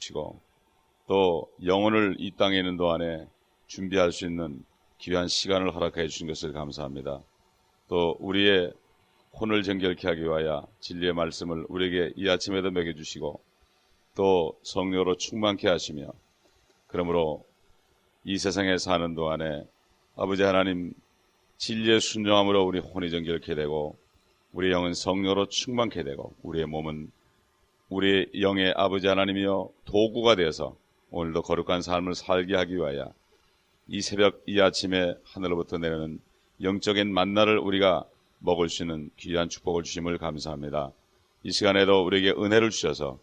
주시고 또 영혼을 이 땅에 있는 동안에 준비할 수 있는 귀한 시간을 허락해 주신 것을 감사합니다. 또 우리의 혼을 정결케 하기 위하여 진리의 말씀을 우리에게 이 아침에도 먹여주시고 또 성령으로 충만케 하시며 그러므로 이 세상에 사는 동안에 아버지 하나님 진리의 순종함으로 우리 혼이 정결케 되고 우리 영은 성령으로 충만케 되고 우리의 몸은 우리 영의 아버지 하나님이여 도구가 되어서 오늘도 거룩한 삶을 살게 하기 위하여 이 새벽 이 아침에 하늘로부터 내리는 영적인 만나를 우리가 먹을 수 있는 귀한 축복을 주심을 감사합니다. 이 시간에도 우리에게 은혜를 주셔서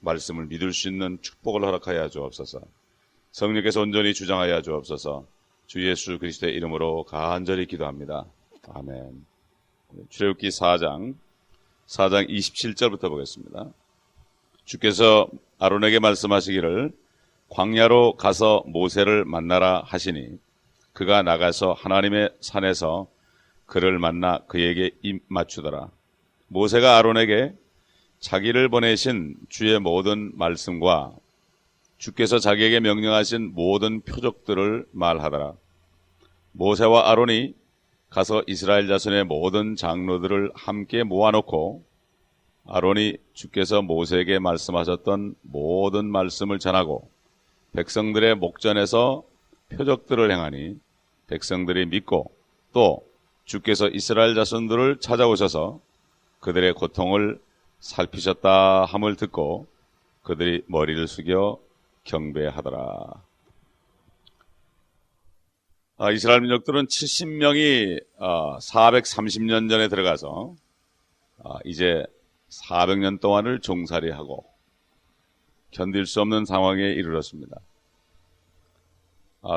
말씀을 믿을 수 있는 축복을 허락하여 주옵소서. 성령께서 온전히 주장하여 주옵소서. 주 예수 그리스도의 이름으로 간절히 기도합니다. 아멘. 출애굽기 4장 27절부터 보겠습니다. 주께서 아론에게 말씀하시기를 광야로 가서 모세를 만나라 하시니 그가 나가서 하나님의 산에서 그를 만나 그에게 입 맞추더라. 모세가 아론에게 자기를 보내신 주의 모든 말씀과 주께서 자기에게 명령하신 모든 표적들을 말하더라. 모세와 아론이 가서 이스라엘 자손의 모든 장로들을 함께 모아놓고 아론이 주께서 모세에게 말씀하셨던 모든 말씀을 전하고 백성들의 목전에서 표적들을 행하니 백성들이 믿고 또 주께서 이스라엘 자손들을 찾아오셔서 그들의 고통을 살피셨다 함을 듣고 그들이 머리를 숙여 경배하더라. 이스라엘 민족들은 70명이 430년 전에 들어가서 이제 400년 동안을 종살이하고 견딜 수 없는 상황에 이르렀습니다.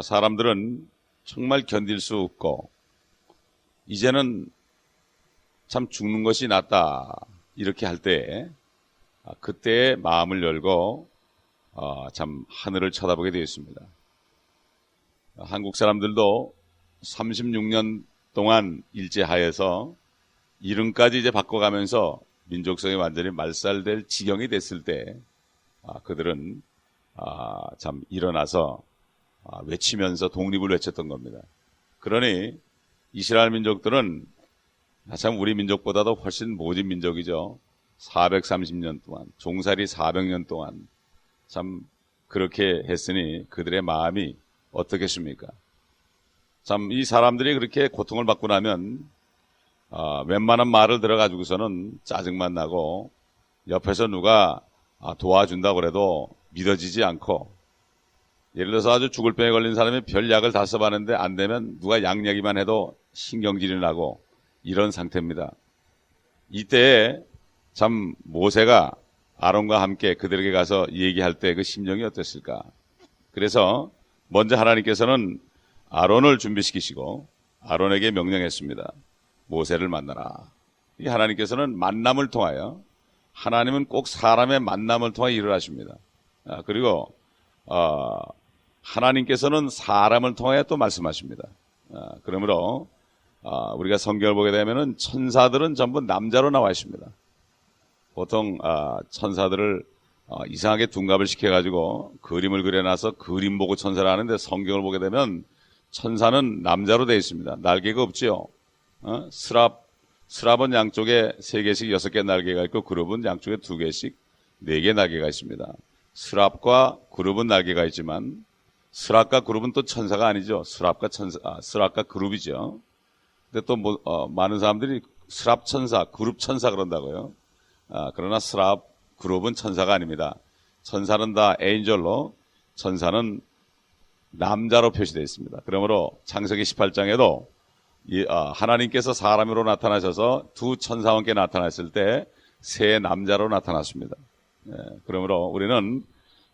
사람들은 정말 견딜 수 없고 이제는 참 죽는 것이 낫다 이렇게 할 때 그때의 마음을 열고 참 하늘을 쳐다보게 되었습니다. 한국 사람들도 36년 동안 일제하에서 이름까지 이제 바꿔가면서 민족성이 완전히 말살될 지경이 됐을 때 그들은 참 일어나서 외치면서 독립을 외쳤던 겁니다. 그러니 이스라엘 민족들은 참 우리 민족보다도 훨씬 모진 민족이죠. 430년 동안 종살이 400년 동안 참 그렇게 했으니 그들의 마음이 어떻겠습니까? 참 이 사람들이 그렇게 고통을 받고 나면 웬만한 말을 들어가지고서는 짜증만 나고 옆에서 누가 도와준다고 그래도 믿어지지 않고 예를 들어서 아주 죽을 병에 걸린 사람이 별 약을 다 써봤는데 안 되면 누가 약 얘기만 해도 신경질이 나고 이런 상태입니다. 이때에 참 모세가 아론과 함께 그들에게 가서 얘기할 때 그 심정이 어땠을까? 그래서 먼저 하나님께서는 아론을 준비시키시고 아론에게 명령했습니다. 모세를 만나라. 이 하나님께서는 만남을 통하여 하나님은 꼭 사람의 만남을 통하여 일을 하십니다. 그리고 하나님께서는 사람을 통하여 또 말씀하십니다. 그러므로 우리가 성경을 보게 되면은 천사들은 전부 남자로 나와 있습니다. 보통 천사들을 이상하게 둔갑을 시켜가지고 그림을 그려놔서 그림 보고 천사를 하는데 성경을 보게 되면 천사는 남자로 되어 있습니다. 날개가 없지요. 스랍은 양쪽에 3개씩 6개 날개가 있고 그룹은 양쪽에 2개씩 4개 날개가 있습니다. 스랍과 그룹은 날개가 있지만 스랍과 그룹은 또 천사가 아니죠. 스랍과 그룹이죠. 근데 또 많은 사람들이 스랍 천사, 그룹 천사 그런다고요. 그러나 스랍, 그룹은 천사가 아닙니다. 천사는 다 에인절로 천사는 남자로 표시되어 있습니다. 그러므로 창세기 18장에도 하나님께서 사람으로 나타나셔서 2 천사와 함께 나타났을 때 3 남자로 나타났습니다. 그러므로 우리는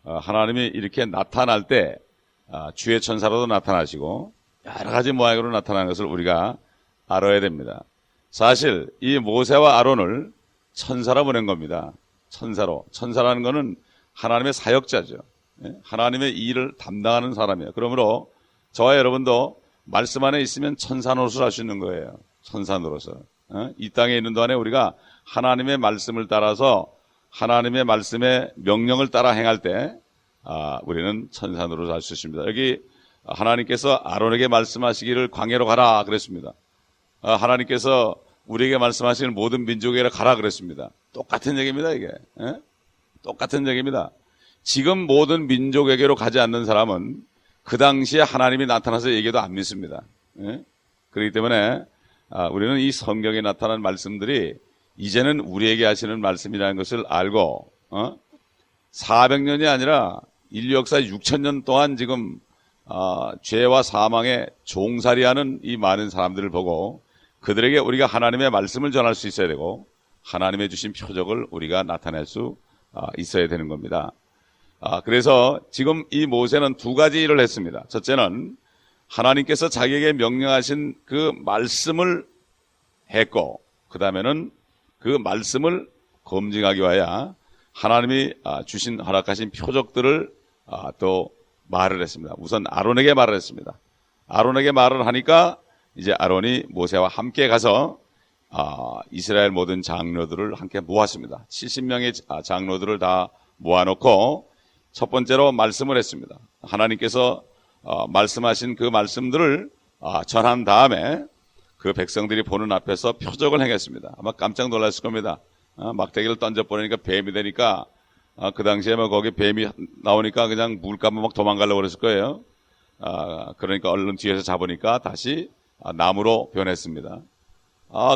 하나님이 이렇게 나타날 때 주의 천사로도 나타나시고 여러 가지 모양으로 나타나는 것을 우리가 알아야 됩니다. 사실 이 모세와 아론을 천사로 보낸 겁니다. 천사라는 것은 하나님의 사역자죠. 하나님의 일을 담당하는 사람이에요. 그러므로 저와 여러분도 말씀 안에 있으면 천사 노릇을 할 수 있는 거예요. 천사 노릇을. 이 땅에 있는 동안에 우리가 하나님의 말씀을 따라서 하나님의 말씀의 명령을 따라 행할 때 우리는 천산으로 살 수 있습니다. 여기 하나님께서 아론에게 말씀하시기를 광야로 가라 그랬습니다. 하나님께서 우리에게 말씀하시는 모든 민족에게 가라 그랬습니다. 똑같은 얘기입니다, 이게. 똑같은 얘기입니다. 지금 모든 민족에게로 가지 않는 사람은 그 당시에 하나님이 나타나서 얘기도 안 믿습니다. 그렇기 때문에 우리는 이 성경에 나타난 말씀들이 이제는 우리에게 하시는 말씀이라는 것을 알고 400년이 아니라 인류 역사 6000년 동안 지금 죄와 사망에 종살이하는 이 많은 사람들을 보고 그들에게 우리가 하나님의 말씀을 전할 수 있어야 되고 하나님의 주신 표적을 우리가 나타낼 수 있어야 되는 겁니다. 그래서 지금 이 모세는 두 가지 일을 했습니다. 첫째는 하나님께서 자기에게 명령하신 그 말씀을 했고 그 다음에는 그 말씀을 검증하기 위하여 하나님이 주신 허락하신 표적들을 또 말을 했습니다. 우선 아론에게 말을 했습니다. 아론에게 말을 하니까 이제 아론이 모세와 함께 가서 이스라엘 모든 장로들을 함께 모았습니다. 70명의 장로들을 다 모아놓고 첫 번째로 말씀을 했습니다. 하나님께서 말씀하신 그 말씀들을 전한 다음에 그 백성들이 보는 앞에서 표적을 행했습니다. 아마 깜짝 놀랐을 겁니다. 막대기를 던져버리니까 뱀이 되니까 그 당시에 뭐 거기 뱀이 나오니까 그냥 물감을 막 도망가려고 그랬을 거예요. 그러니까 얼른 뒤에서 잡으니까 다시 나무로 변했습니다.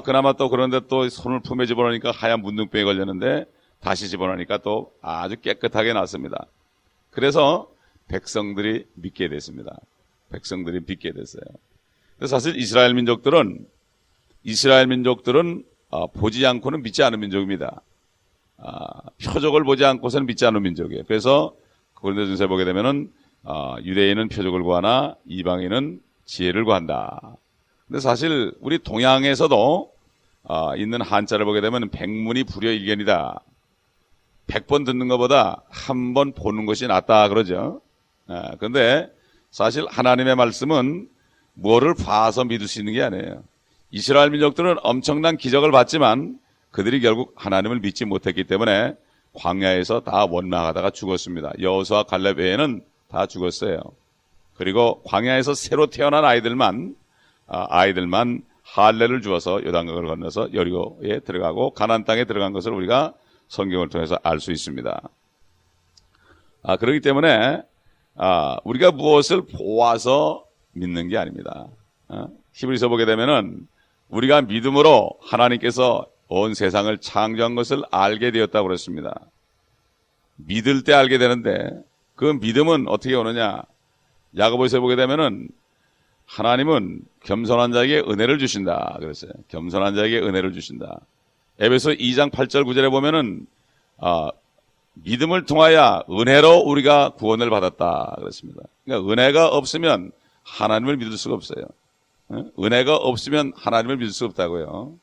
그나마 또 그런데 또 손을 품에 집어넣으니까 하얀 문둥병이 걸렸는데 다시 집어넣으니까 또 아주 깨끗하게 났습니다. 그래서 백성들이 믿게 됐습니다. 백성들이 믿게 됐어요. 사실 이스라엘 민족들은 보지 않고는 믿지 않은 민족입니다. 표적을 보지 않고서는 믿지 않는 민족이에요. 그래서 고린도전서에 보게 되면은 유대인은 표적을 구하나 이방인은 지혜를 구한다. 근데 사실 우리 동양에서도 있는 한자를 보게 되면 백문이 불여일견이다. 100번 듣는 것보다 한 번 보는 것이 낫다 그러죠. 그런데 사실 하나님의 말씀은 뭐를 봐서 믿을 수 있는 게 아니에요. 이스라엘 민족들은 엄청난 기적을 봤지만 그들이 결국 하나님을 믿지 못했기 때문에 광야에서 다 원망하다가 죽었습니다. 여호수아 갈렙 외에는 다 죽었어요. 그리고 광야에서 새로 태어난 아이들만 할례를 주어서 요단강을 건너서 여리고에 들어가고 가나안 땅에 들어간 것을 우리가 성경을 통해서 알 수 있습니다. 그렇기 때문에 우리가 무엇을 보아서 믿는 게 아닙니다. 히브리서 보게 되면은 우리가 믿음으로 하나님께서 온 세상을 창조한 것을 알게 되었다고 그랬습니다. 믿을 때 알게 되는데 그 믿음은 어떻게 오느냐? 야고보서에 보게 되면은 하나님은 겸손한 자에게 은혜를 주신다 그랬어요. 겸손한 자에게 은혜를 주신다. 에베소 2장 8절 9절에 보면은 믿음을 통하여 은혜로 우리가 구원을 받았다 그랬습니다. 그러니까 은혜가 없으면 하나님을 믿을 수가 없어요. 은혜가 없으면 하나님을 믿을 수 없다고요.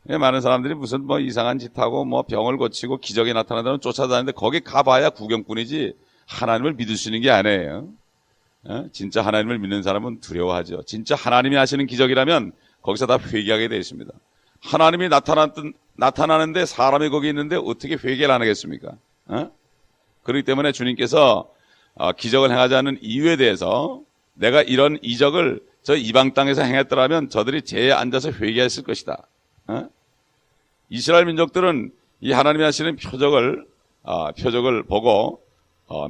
많은 사람들이 무슨 뭐 이상한 짓 하고 뭐 병을 고치고 기적이 나타나다는 쫓아다니는데 거기 가봐야 구경꾼이지 하나님을 믿을 수 있는 게 아니에요. 진짜 하나님을 믿는 사람은 두려워하죠. 진짜 하나님이 하시는 기적이라면 거기서 다 회개하게 되어 있습니다. 하나님이 나타나는데 사람이 거기 있는데 어떻게 회개를 안 하겠습니까? 그렇기 때문에 주님께서 기적을 행하지 않는 이유에 대해서 내가 이런 이적을 저 이방 땅에서 행했더라면 저들이 제에 앉아서 회개했을 것이다. 이스라엘 민족들은 이 하나님이 하시는 표적을 보고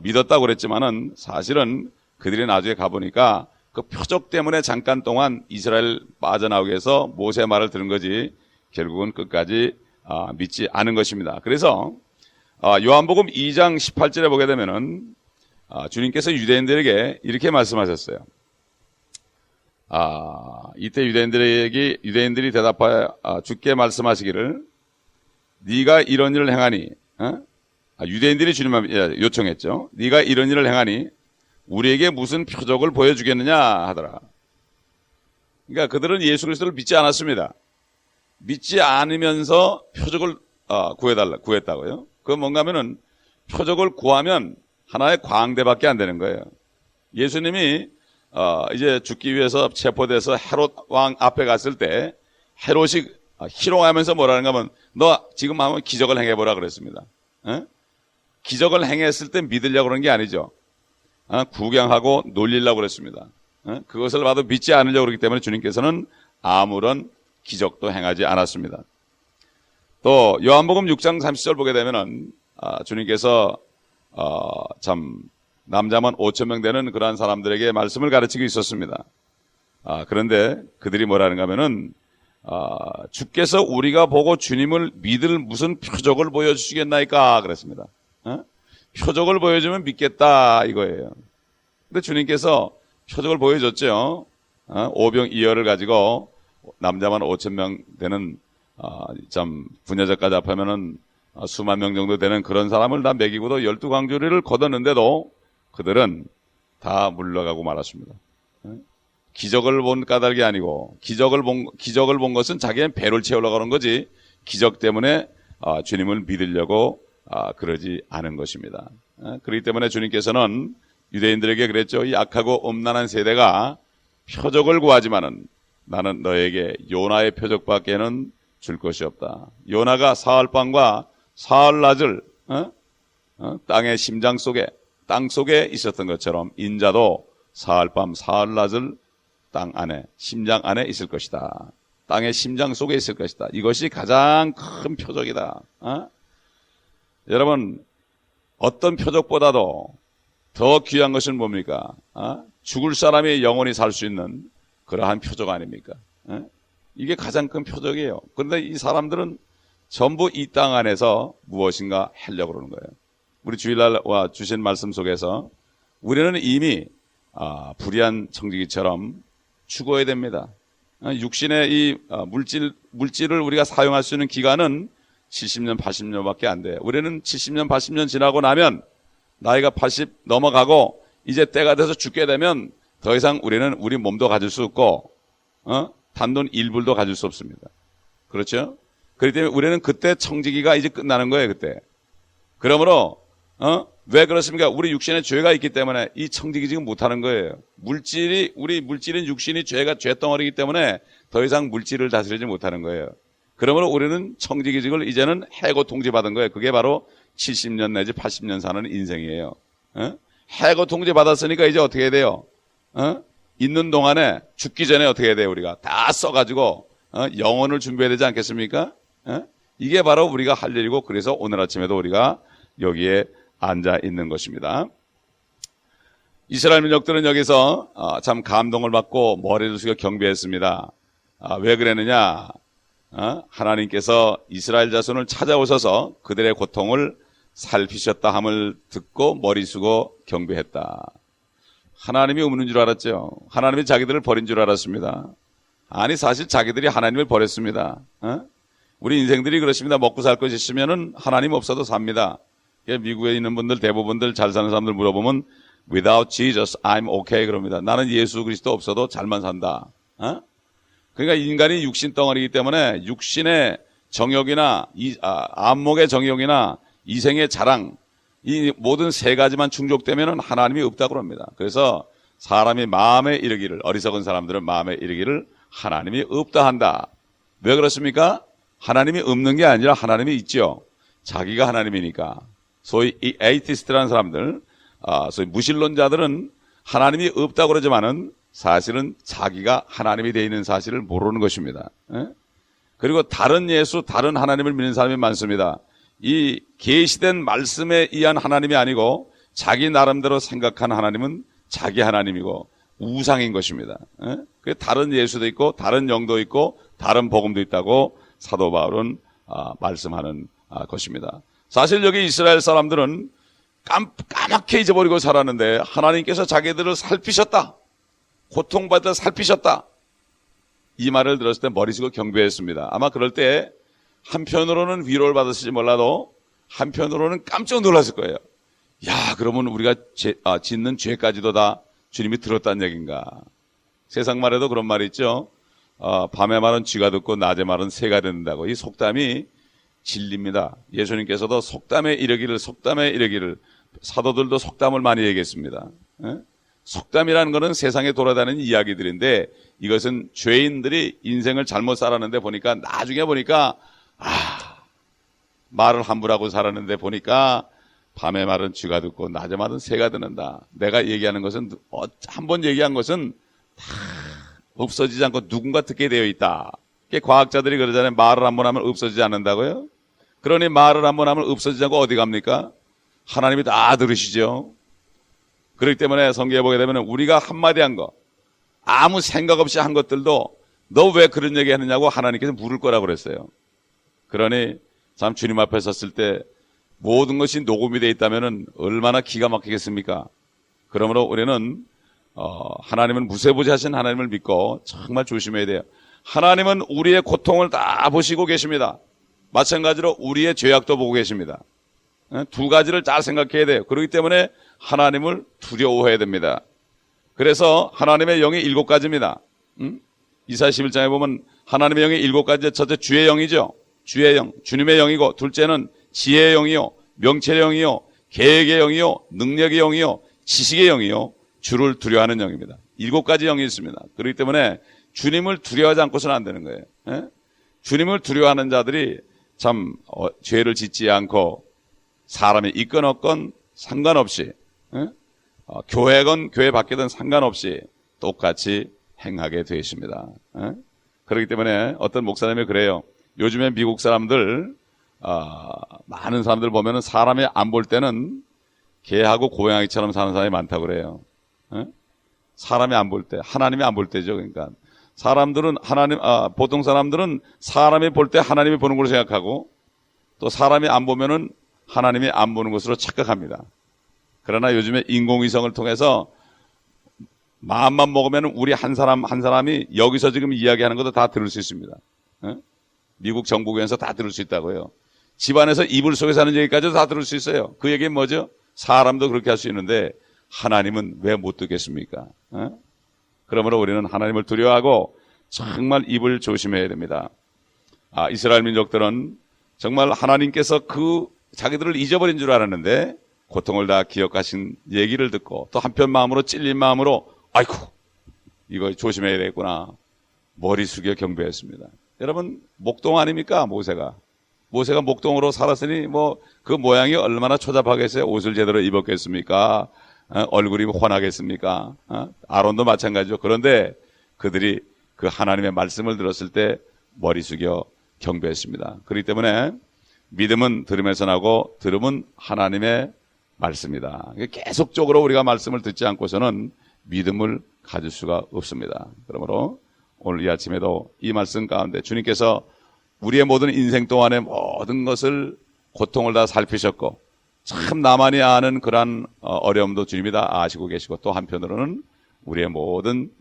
믿었다고 그랬지만은 사실은 그들이 나중에 가보니까 그 표적 때문에 잠깐 동안 이스라엘 빠져나오게 해서 모세의 말을 들은 거지 결국은 끝까지 믿지 않은 것입니다. 그래서 요한복음 2장 18절에 보게 되면은 주님께서 유대인들에게 이렇게 말씀하셨어요. 이때 유대인들이 대답하여 주께 말씀하시기를 네가 이런 일을 행하니 유대인들이 주님을 요청했죠. 네가 이런 일을 행하니 우리에게 무슨 표적을 보여주겠느냐 하더라. 그러니까 그들은 예수 그리스도를 믿지 않았습니다. 믿지 않으면서 표적을 구했다고요. 그건 뭔가 하면은 표적을 구하면 하나의 광대밖에 안 되는 거예요. 예수님이 이제 죽기 위해서 체포돼서 헤롯 왕 앞에 갔을 때 헤롯이 희롱하면서 뭐라는가 하면 너 지금 한번 기적을 행해보라 그랬습니다. 기적을 행했을 때 믿으려고 그런 게 아니죠. 구경하고 놀리려고 그랬습니다. 그것을 봐도 믿지 않으려고 그러기 때문에 주님께서는 아무런 기적도 행하지 않았습니다. 또 요한복음 6장 30절 보게 되면은 주님께서 참 남자만 5천 명 되는 그러한 사람들에게 말씀을 가르치고 있었습니다. 그런데 그들이 뭐라는가 하면은 주께서 우리가 보고 주님을 믿을 무슨 표적을 보여주시겠나이까 그랬습니다. 표적을 보여주면 믿겠다 이거예요. 근데 주님께서 표적을 보여줬죠. 오병 이어를 가지고 남자만 5천 명 되는 참 분야자까지 합하면은 수만 명 정도 되는 그런 사람을 다 먹이고도 12광주리를 거뒀는데도 그들은 다 물러가고 말았습니다. 기적을 본 까닭이 아니고 기적을 본 것은 자기의 배를 채우려고 하는 거지 기적 때문에 주님을 믿으려고 그러지 않은 것입니다. 그렇기 때문에 주님께서는 유대인들에게 그랬죠. 이 악하고 음란한 세대가 표적을 구하지만은 나는 너에게 요나의 표적밖에는 줄 것이 없다. 요나가 사흘밤과 사흘낮을 땅의 심장 속에 땅 속에 있었던 것처럼 인자도 사흘밤 사흘낮을 땅 안에 심장 안에 있을 것이다. 땅의 심장 속에 있을 것이다. 이것이 가장 큰 표적이다. 여러분 어떤 표적보다도 더 귀한 것은 뭡니까? 죽을 사람이 영원히 살 수 있는 그러한 표적 아닙니까? 이게 가장 큰 표적이에요. 그런데 이 사람들은 전부 이 땅 안에서 무엇인가 하려고 그러는 거예요. 우리 주일날 와 주신 말씀 속에서 우리는 이미 불의한 청지기처럼 죽어야 됩니다. 육신의 이 물질을 우리가 사용할 수 있는 기간은 70년, 80년밖에 안 돼요. 우리는 70년, 80년 지나고 나면 나이가 80 넘어가고 이제 때가 돼서 죽게 되면 더 이상 우리는 우리 몸도 가질 수 없고 단돈 1불도 가질 수 없습니다. 그렇죠? 그렇기 때문에 우리는 그때 청지기가 이제 끝나는 거예요. 그때. 그러므로 왜 그렇습니까? 우리 육신에 죄가 있기 때문에 이 청지기 지금 못하는 거예요. 우리 물질인 육신이 죄덩어리이기 때문에 더 이상 물질을 다스리지 못하는 거예요. 그러므로 우리는 청지기직을 이제는 해고 통지받은 거예요. 그게 바로 70년 내지 80년 사는 인생이에요. 해고 통지받았으니까 이제 어떻게 해야 돼요? 있는 동안에 죽기 전에 어떻게 해야 돼요? 우리가 다 써가지고 영혼을 준비해야 되지 않겠습니까? 이게 바로 우리가 할 일이고 그래서 오늘 아침에도 우리가 여기에 앉아 있는 것입니다. 이스라엘 민족들은 여기서 참 감동을 받고 머리를 숙여 경배했습니다. 왜 그랬느냐? 하나님께서 이스라엘 자손을 찾아오셔서 그들의 고통을 살피셨다 함을 듣고 머리 숙여 경배했다. 하나님이 없는 줄 알았죠. 하나님이 자기들을 버린 줄 알았습니다. 아니 사실 자기들이 하나님을 버렸습니다. 우리 인생들이 그렇습니다. 먹고 살 것이 있으면은 하나님 없어도 삽니다. 미국에 있는 분들 대부분들 잘 사는 사람들 물어보면 Without Jesus, I'm okay 그럽니다. 나는 예수 그리스도 없어도 잘만 산다. 그러니까 인간이 육신 덩어리이기 때문에 육신의 정욕이나 안목의 정욕이나 이생의 자랑 이 모든 세 가지만 충족되면 하나님이 없다고 합니다. 그래서 사람이 마음에 이르기를 어리석은 사람들은 마음에 이르기를 하나님이 없다 한다. 왜 그렇습니까? 하나님이 없는 게 아니라 하나님이 있죠. 자기가 하나님이니까. 소위 이 에이티스트라는 사람들 소위 무신론자들은 하나님이 없다고 그러지만은 사실은 자기가 하나님이 되어 있는 사실을 모르는 것입니다. 그리고 다른 예수, 다른 하나님을 믿는 사람이 많습니다. 이 계시된 말씀에 의한 하나님이 아니고 자기 나름대로 생각한 하나님은 자기 하나님이고 우상인 것입니다. 다른 예수도 있고 다른 영도 있고 다른 복음도 있다고 사도 바울은 말씀하는 것입니다. 사실 여기 이스라엘 사람들은 까맣게 잊어버리고 살았는데 하나님께서 자기들을 살피셨다. 고통받아 살피셨다. 이 말을 들었을 때 머리 숙여 경배했습니다. 아마 그럴 때 한편으로는 위로를 받았을지 몰라도 한편으로는 깜짝 놀랐을 거예요. 야, 그러면 우리가 짓는 죄까지도 다 주님이 들었다는 얘기인가. 세상 말에도 그런 말이 있죠. 밤의 말은 쥐가 듣고 낮의 말은 새가 듣는다고. 이 속담이 진리입니다. 예수님께서도 속담에 이르기를 사도들도 속담을 많이 얘기했습니다. 속담이라는 것은 세상에 돌아다니는 이야기들인데 이것은 죄인들이 인생을 잘못 살았는데 보니까 나중에 보니까 말을 함부로 하고 살았는데 보니까 밤의 말은 쥐가 듣고 낮의 말은 새가 듣는다. 내가 얘기하는 것은 한 번 얘기한 것은 다 없어지지 않고 누군가 듣게 되어 있다. 과학자들이 그러잖아요. 말을 한 번 하면 없어지지 않는다고요. 그러니 말을 한 번 하면 없어지지 않고 어디 갑니까? 하나님이 다 들으시죠. 그렇기 때문에 성경에 보게 되면 우리가 한마디 한 거, 아무 생각 없이 한 것들도 너 왜 그런 얘기 했느냐고 하나님께서 물을 거라고 그랬어요. 그러니 참 주님 앞에 섰을 때 모든 것이 녹음이 되어 있다면 얼마나 기가 막히겠습니까? 그러므로 우리는 하나님은 무쇠부지하신 하나님을 믿고 정말 조심해야 돼요. 하나님은 우리의 고통을 다 보시고 계십니다. 마찬가지로 우리의 죄악도 보고 계십니다. 두 가지를 잘 생각해야 돼요. 그렇기 때문에 하나님을 두려워해야 됩니다. 그래서 하나님의 영이 7가지입니다. 이사야 11장에 보면 하나님의 영이 7가지. 첫째 주의 영이죠. 주의 영, 주님의 영이고, 둘째는 지혜의 영이요, 명철의 영이요, 계획의 영이요, 능력의 영이요, 지식의 영이요, 주를 두려워하는 영입니다. 7가지 영이 있습니다. 그렇기 때문에 주님을 두려워하지 않고서는 안 되는 거예요. 주님을 두려워하는 자들이 참 죄를 짓지 않고 사람이 있건 없건 상관없이, 교회건 교회 밖이든 상관없이 똑같이 행하게 되어 있습니다. 그렇기 때문에 어떤 목사님이 그래요. 요즘에 미국 사람들, 많은 사람들 보면은 사람이 안 볼 때는 개하고 고양이처럼 사는 사람이 많다고 그래요. 사람이 안 볼 때, 하나님이 안 볼 때죠. 그러니까 사람들은 보통 사람들은 사람이 볼 때 하나님이 보는 걸로 생각하고, 또 사람이 안 보면은 하나님이 안 보는 것으로 착각합니다. 그러나 요즘에 인공위성을 통해서 마음만 먹으면 우리 한 사람이 여기서 지금 이야기하는 것도 다 들을 수 있습니다. 미국 정부에서 다 들을 수 있다고요. 집안에서 이불 속에 사는 얘기까지도 다 들을 수 있어요. 그 얘기는 뭐죠? 사람도 그렇게 할 수 있는데 하나님은 왜 못 듣겠습니까? 그러므로 우리는 하나님을 두려워하고 정말 입을 조심해야 됩니다. 이스라엘 민족들은 정말 하나님께서 자기들을 잊어버린 줄 알았는데 고통을 다 기억하신 얘기를 듣고 또 한편 마음으로 찔린 마음으로 아이고 이거 조심해야 되겠구나. 머리 숙여 경배했습니다. 여러분 목동 아닙니까? 모세가 목동으로 살았으니 그 모양이 얼마나 초잡하겠어요? 옷을 제대로 입었겠습니까? 얼굴이 환하겠습니까? 아론도 마찬가지죠. 그런데 그들이 그 하나님의 말씀을 들었을 때 머리 숙여 경배했습니다. 그렇기 때문에 믿음은 들음에서 나고 들음은 하나님의 말씀이다. 계속적으로 우리가 말씀을 듣지 않고서는 믿음을 가질 수가 없습니다. 그러므로 오늘 이 아침에도 이 말씀 가운데 주님께서 우리의 모든 인생 동안의 모든 것을 고통을 다 살피셨고 참 나만이 아는 그러한 어려움도 주님이 다 아시고 계시고 또 한편으로는 우리의 모든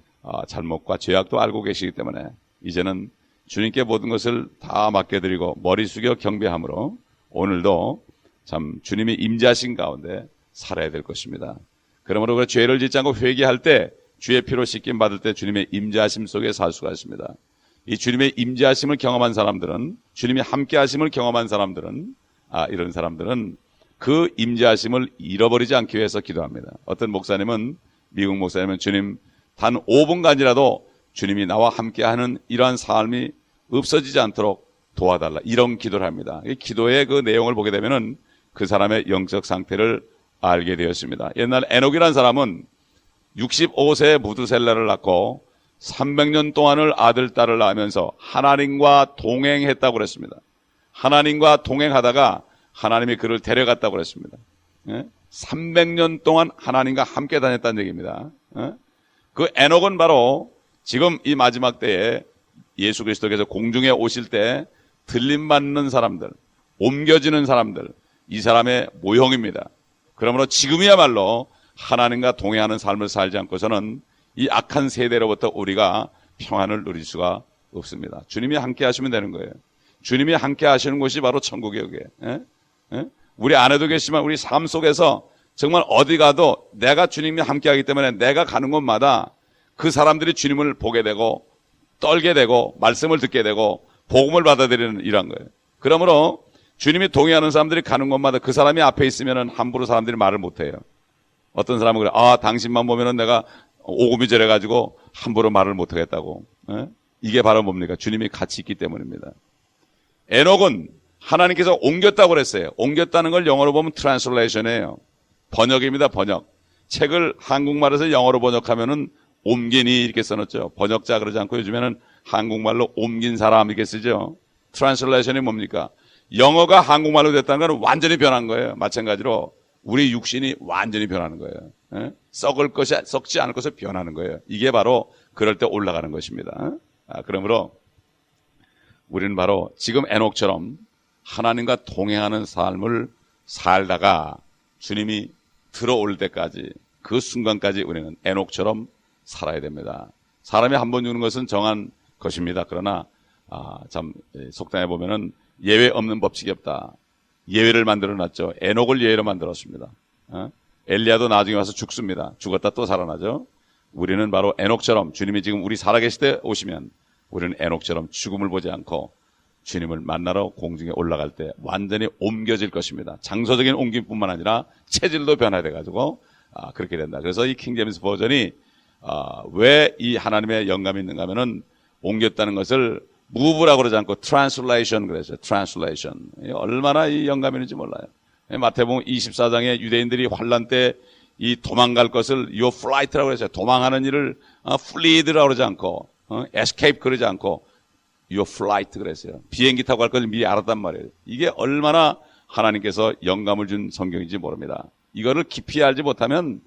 잘못과 죄악도 알고 계시기 때문에 이제는 주님께 모든 것을 다 맡겨드리고 머리 숙여 경배함으로 오늘도 참 주님이 임재하신 가운데 살아야 될 것입니다. 그러므로 그 죄를 짓지 않고 회개할 때 주의 피로 씻김 받을 때 주님의 임재하심 속에 살 수가 있습니다. 이 주님의 임재하심을 경험한 사람들은 주님이 함께하심을 경험한 사람들은 이런 사람들은 그 임재하심을 잃어버리지 않기 위해서 기도합니다. 어떤 목사님은 미국 목사님은 주님 단 5분간이라도 주님이 나와 함께하는 이러한 삶이 없어지지 않도록 도와달라 이런 기도를 합니다. 이 기도의 그 내용을 보게 되면은 그 사람의 영적 상태를 알게 되었습니다. 옛날 에녹이라는 사람은 65세에 무드셀라를 낳고 300년 동안을 아들, 딸을 낳으면서 하나님과 동행했다고 그랬습니다. 하나님과 동행하다가 하나님이 그를 데려갔다고 그랬습니다. 300년 동안 하나님과 함께 다녔다는 얘기입니다. 그 에녹은 바로 지금 이 마지막 때에 예수 그리스도께서 공중에 오실 때 들림받는 사람들, 옮겨지는 사람들, 이 사람의 모형입니다. 그러므로 지금이야말로 하나님과 동행하는 삶을 살지 않고서는 이 악한 세대로부터 우리가 평안을 누릴 수가 없습니다. 주님이 함께 하시면 되는 거예요. 주님이 함께 하시는 곳이 바로 천국이에요. 우리 아내도 계시지만 우리 삶 속에서 정말 어디 가도 내가 주님이 함께 하기 때문에 내가 가는 곳마다 그 사람들이 주님을 보게 되고 떨게 되고 말씀을 듣게 되고 복음을 받아들이는 이런 거예요. 그러므로 주님이 동의하는 사람들이 가는 곳마다 그 사람이 앞에 있으면 함부로 사람들이 말을 못해요. 어떤 사람은 그래, 당신만 보면은 내가 오금이 저래가지고 함부로 말을 못하겠다고. 이게 바로 뭡니까? 주님이 같이 있기 때문입니다. 에녹은 하나님께서 옮겼다고 그랬어요. 옮겼다는 걸 영어로 보면 translation이에요. 번역입니다. 번역. 책을 한국말에서 영어로 번역하면은 옮기니 이렇게 써놓죠. 번역자 그러지 않고 요즘에는 한국말로 옮긴 사람 이렇게 쓰죠. translation이 뭡니까? 영어가 한국말로 됐다는 건 완전히 변한 거예요. 마찬가지로 우리 육신이 완전히 변하는 거예요. 예? 썩지 않을 것을 변하는 거예요. 이게 바로 그럴 때 올라가는 것입니다. 그러므로 우리는 바로 지금 에녹처럼 하나님과 동행하는 삶을 살다가 주님이 들어올 때까지 그 순간까지 우리는 에녹처럼 살아야 됩니다. 사람이 한 번 죽는 것은 정한 것입니다. 그러나 참 속담에 보면은 예외 없는 법칙이 없다. 예외를 만들어놨죠. 에녹을 예외로 만들었습니다. 엘리야도 나중에 와서 죽습니다. 죽었다 또 살아나죠. 우리는 바로 에녹처럼 주님이 지금 우리 살아계실 때 오시면 우리는 에녹처럼 죽음을 보지 않고 주님을 만나러 공중에 올라갈 때 완전히 옮겨질 것입니다. 장소적인 옮김뿐만 아니라 체질도 변화돼가지고 그렇게 된다. 그래서 이 킹제임스 버전이 왜 이 하나님의 영감이 있는가 하면은 옮겼다는 것을 move라고 그러지 않고 translation 그랬어요. translation. 얼마나 이 영감이 있는지 몰라요. 마태복음 24장에 유대인들이 환란 때 이 도망갈 것을 your flight라고 그랬어요. 도망하는 일을 flee라고 그러지 않고 escape 그러지 않고 your flight 그랬어요. 비행기 타고 갈 것을 미리 알았단 말이에요. 이게 얼마나 하나님께서 영감을 준 성경인지 모릅니다. 이거를 깊이 알지 못하면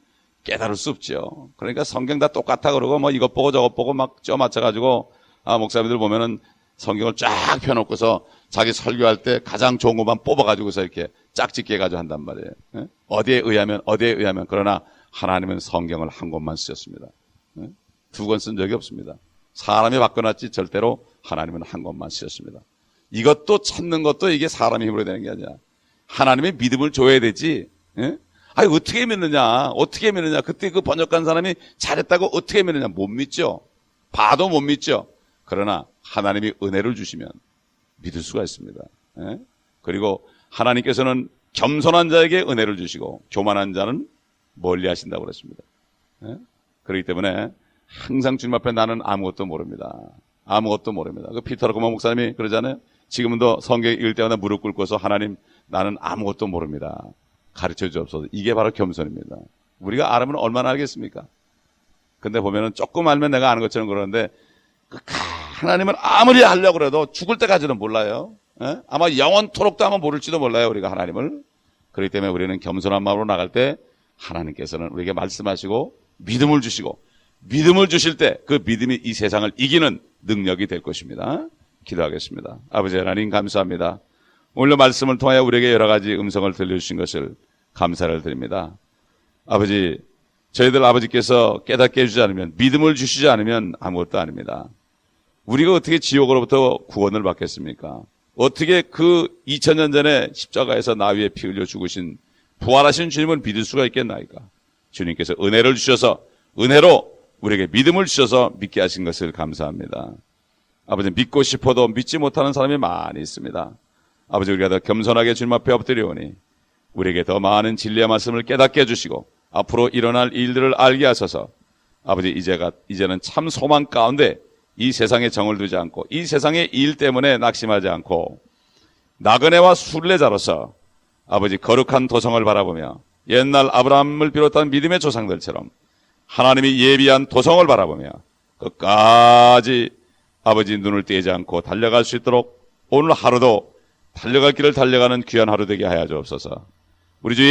깨달을 수 없죠. 그러니까 성경 다 똑같아 그러고 뭐 이것 보고 저것 보고 막 쪄맞춰가지고 목사님들 보면은 성경을 쫙 펴놓고서 자기 설교할 때 가장 좋은 것만 뽑아가지고서 이렇게 짝짓기 해가지고 한단 말이에요. 어디에 의하면 그러나 하나님은 성경을 한 권만 쓰셨습니다. 두 권 쓴 적이 없습니다. 사람이 바꿔놨지 절대로 하나님은 한 권만 쓰셨습니다. 이것도 찾는 것도 이게 사람의 힘으로 되는 게 아니라 하나님의 믿음을 줘야 되지. 아니 어떻게 믿느냐? 그때 그 번역한 사람이 잘했다고 어떻게 믿느냐? 못 믿죠. 봐도 못 믿죠. 그러나 하나님이 은혜를 주시면 믿을 수가 있습니다. 그리고 하나님께서는 겸손한 자에게 은혜를 주시고 교만한 자는 멀리 하신다고 그랬습니다. 그렇기 때문에 항상 주님 앞에 나는 아무것도 모릅니다. 그 피터 라코마 목사님이 그러잖아요. 지금도 성경 읽을 때마다 무릎 꿇고서 하나님 나는 아무것도 모릅니다. 가르쳐 주옵소서. 이게 바로 겸손입니다. 우리가 알면 얼마나 알겠습니까? 근데 보면은 조금 알면 내가 아는 것처럼 그러는데 하나님을 아무리 하려고 해도 죽을 때까지는 몰라요. 아마 영원토록도 아마 모를지도 몰라요. 우리가 하나님을. 그렇기 때문에 우리는 겸손한 마음으로 나갈 때 하나님께서는 우리에게 말씀하시고 믿음을 주시고 믿음을 주실 때 그 믿음이 이 세상을 이기는 능력이 될 것입니다. 기도하겠습니다. 아버지 하나님 감사합니다. 오늘 말씀을 통하여 우리에게 여러 가지 음성을 들려주신 것을 감사를 드립니다. 아버지, 저희들 아버지께서 깨닫게 해주지 않으면, 믿음을 주시지 않으면 아무것도 아닙니다. 우리가 어떻게 지옥으로부터 구원을 받겠습니까? 어떻게 그 2000년 전에 십자가에서 나 위에 피 흘려 죽으신 부활하신 주님을 믿을 수가 있겠나이까? 주님께서 은혜를 주셔서 은혜로 우리에게 믿음을 주셔서 믿게 하신 것을 감사합니다. 아버지, 믿고 싶어도 믿지 못하는 사람이 많이 있습니다. 아버지, 우리가 더 겸손하게 주님 앞에 엎드려오니 우리에게 더 많은 진리의 말씀을 깨닫게 해주시고 앞으로 일어날 일들을 알게 하셔서 아버지, 이제는 참 소망 가운데 이 세상에 정을 두지 않고 이 세상의 일 때문에 낙심하지 않고 나그네와 순례자로서 아버지 거룩한 도성을 바라보며 옛날 아브라함을 비롯한 믿음의 조상들처럼 하나님이 예비한 도성을 바라보며 끝까지 아버지 눈을 떼지 않고 달려갈 수 있도록 오늘 하루도 달려갈 길을 달려가는 귀한 하루 되게 하여 주옵소서. 우리 주